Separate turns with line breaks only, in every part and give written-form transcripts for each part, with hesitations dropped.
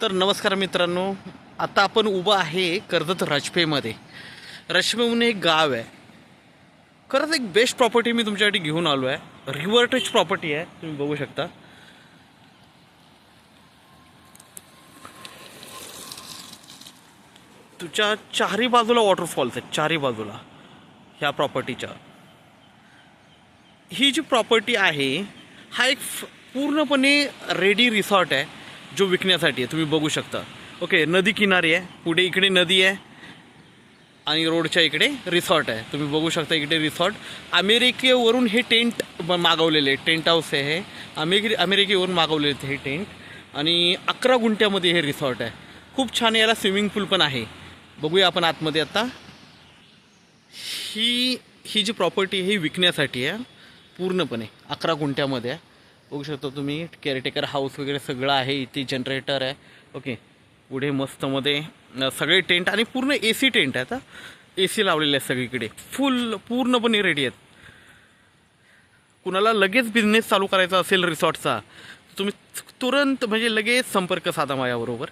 तर नमस्कार मित्रांनो, आता आपण उभं आहे कर्जत राजपेमध्ये. राजपे म्हणून एक गाव आहे. खरंच एक बेस्ट प्रॉपर्टी मी तुमच्यासाठी घेऊन आलो आहे. रिव्हर टच प्रॉपर्टी आहे, तुम्ही बघू शकता. तुझ्या चारही बाजूला वॉटरफॉल्स आहेत, चारही बाजूला ह्या प्रॉपर्टीच्या. ही जी प्रॉपर्टी आहे हा एक पूर्णपणे रेडी रिसॉर्ट आहे जो विकण्यासाठी आहे. तुम्ही बघू शकता. ओके, नदी किनारी आहे, पुढे इकडे नदी आहे आणि रोडच्या इकडे रिसॉर्ट आहे. तुम्ही बघू शकता इकडे रिसॉर्ट. अमेरिकेवरून हे टेंट मागवलेले, टेंट हाऊस आहे हे. अमेरिकेवरून मागवलेले हे टेंट. आणि 11 गुंठ्यामध्ये हे रिसॉर्ट आहे. खूप छान. याला स्विमिंग पूल पण आहे. बघूया आपण आतमध्ये आता. ही जी प्रॉपर्टी ही विकण्यासाठी आहे पूर्णपणे. 11 गुंठ्यामध्ये आहे. बघू शकता तुम्ही. केअरटेकर हाऊस वगैरे सगळं आहे इथे. जनरेटर आहे. ओके, पुढे मस्तमध्ये सगळे टेंट आणि पूर्ण ए सी टेंट आहे. आता ए सी लावलेले आहेत सगळीकडे. पूर्णपणे रेडी आहेत. कुणाला लगेच बिझनेस चालू करायचा असेल रिसॉर्टचा, तुम्ही तुरंत म्हणजे लगेच संपर्क साधा माझ्याबरोबर.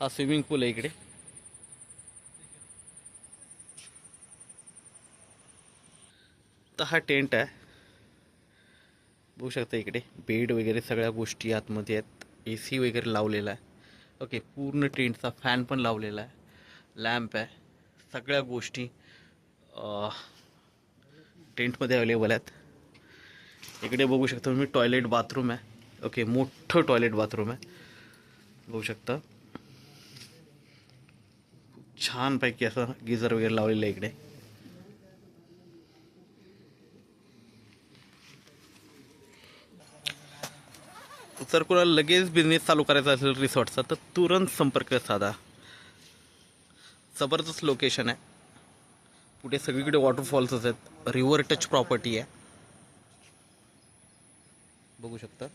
हा स्विमिंग पूल आहे इकडे. तर हा टेंट आहे. बघू शकता इकडे बेड वगैरे सगळ्या गोष्टी आतमध्ये आहेत. ए सी वगैरे लावलेला आहे. ओके, पूर्ण टेंटचा फॅन पण लावलेला आहे. लॅम्प आहे. सगळ्या गोष्टी टेंटमध्ये अवेलेबल आहेत. इकडे बघू शकता तुम्ही टॉयलेट बाथरूम आहे. ओके, मोठं टॉयलेट बाथरूम आहे. बघू शकता. छानपैकी असं गिझर वगैरे लावलेलं आहे इकडे. जर कोणाला लगेच बिझनेस चालू करायचा असेल रिसॉर्टचा तर तुरंत संपर्क साधा. जबरदस्त लोकेशन आहे. पुढे सगळीकडे वॉटरफॉल्सच आहेत. रिव्हर टच प्रॉपर्टी आहे. बघू शकता.